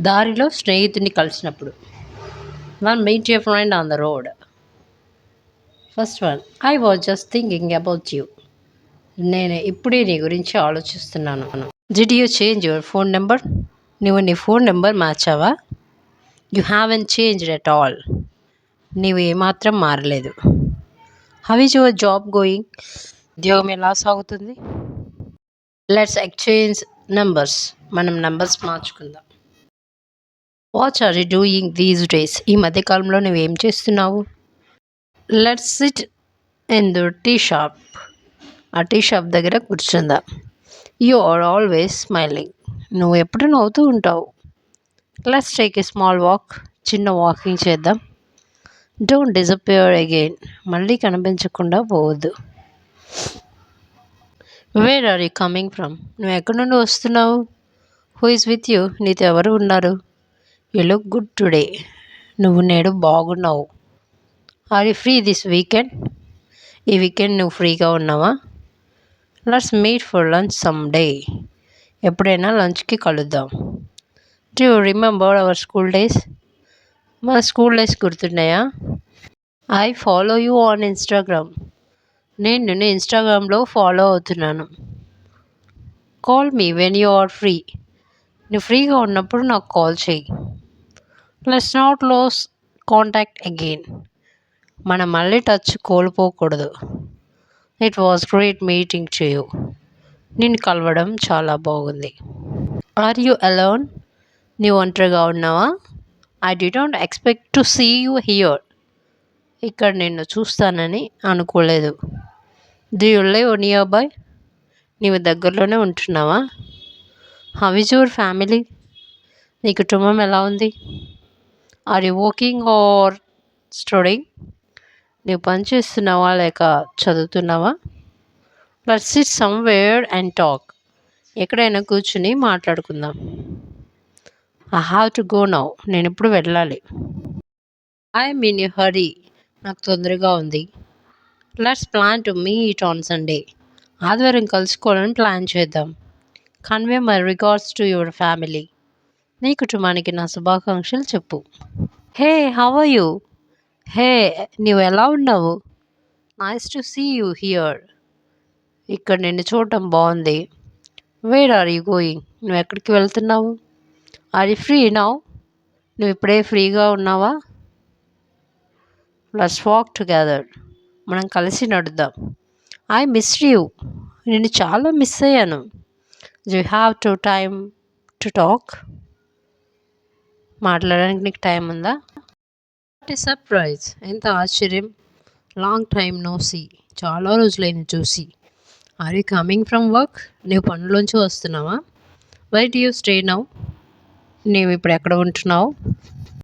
దారిలో స్నేహితుడిని కలిసినప్పుడు. One meet your friend on the road. First one, I was just thinking about you. నేను ఇప్పుడే నీ గురించి ఆలోచిస్తున్నాను. Did you change your phone number? నువ్వు నీ ఫోన్ నెంబర్ మార్చావా? You haven't changed at all. నీవు ఏమాత్రం మారలేదు. How is your job going? ఉద్యోగం ఎలా సాగుతుంది? Let's exchange numbers. మనం నంబర్స్ మార్చుకుందాం. What are you doing these days? ఈ మధ్యకాలంలో నువ్వేం చేస్తున్నావు? Let's sit in the tea shop. ఆ టీ షాప్ దగ్గర కూర్చుందాం. You are always smiling. నువ్వు ఎప్పుడు నవ్వుతూ ఉంటావు. Let's take a small walk. చిన్న వాకింగ్ చేద్దాం. Don't disappear again. మళ్ళీ కనిపించకుండా పోవద్దు. Where are you coming from? నువ్వు ఎక్కడి నుండి వస్తున్నావు? Who is with you? నీతో ఎవరు ఉన్నారు? You look good today. నువ్వు నేడు బాగున్నావు. Are you free this weekend? ఈ వీకెండ్ నువ్వు ఫ్రీగా ఉన్నావా? Let's meet for lunch some day. ఎప్పుడైనా లంచ్కి కలుద్దాం. Do you remember our school days? మన స్కూల్ డేస్ గుర్తున్నాయా? I follow you on Instagram. నేను నిన్ను ఇన్స్టాగ్రామ్లో ఫాలో అవుతున్నాను. Call me when you are free. నువ్వు ఫ్రీగా ఉన్నప్పుడు నాకు కాల్ చేయి. Let's not lose contact again. మనం మళ్ళీ టచ్ కోల్పోకూడదు. It was great meeting to you. నిన్ను కలవడం చాలా బాగుంది. Are you alone? నీవు ఒంటరిగా ఉన్నావా? I did not expect to see you here. ఇక్కడ నిన్ను చూస్తానని అనుకోలేదు. Do you live nearby? నీవు దగ్గరలోనే ఉంటున్నావా? How is your family? నీ కుటుంబం ఎలా ఉంది? Are you working or studying? నీవు పని చేస్తున్నావా లేక చదువుతున్నావా? Let's sit somewhere and talk. ఎక్కడైనా కూర్చుని మాట్లాడుకుందాం. I have to go now. నేను ఇప్పుడు వెళ్ళాలి. I'm in a hurry. నాకు తొందరగా ఉంది. Let's plan to meet on Sunday. ఆదివారం కలుసుకోవాలని ప్లాన్ చేద్దాం. Convey my regards to your family. నీ కుటుంబానికి నా శుభాకాంక్షలు చెప్పు. హే, హౌ ఆర్ యూ? హే, నీవు ఎలా ఉన్నావు? Nice to see you here. ఇక్కడ నిన్ను చూడటం బాగుంది. Where are you going? నువ్వు ఎక్కడికి వెళ్తున్నావు? Are you free now? నువ్వు ఇప్పుడే ఫ్రీగా ఉన్నావా? Let's walk together. మనం కలిసి నడుద్దాం. I missed you. నేను చాలా మిస్ అయ్యాను. You have to time to talk. మాట్లాడడానికి నీకు టైం ఉందా? What is surprise. ఎంత ఆశ్చర్యం. Long time no see. చాలా రోజులైంది చూసి. Are you coming from work? నీవు పనులోంచి వస్తున్నావా? Why do you stay now? నీవు ఇప్పుడు ఎక్కడ ఉంటున్నావు?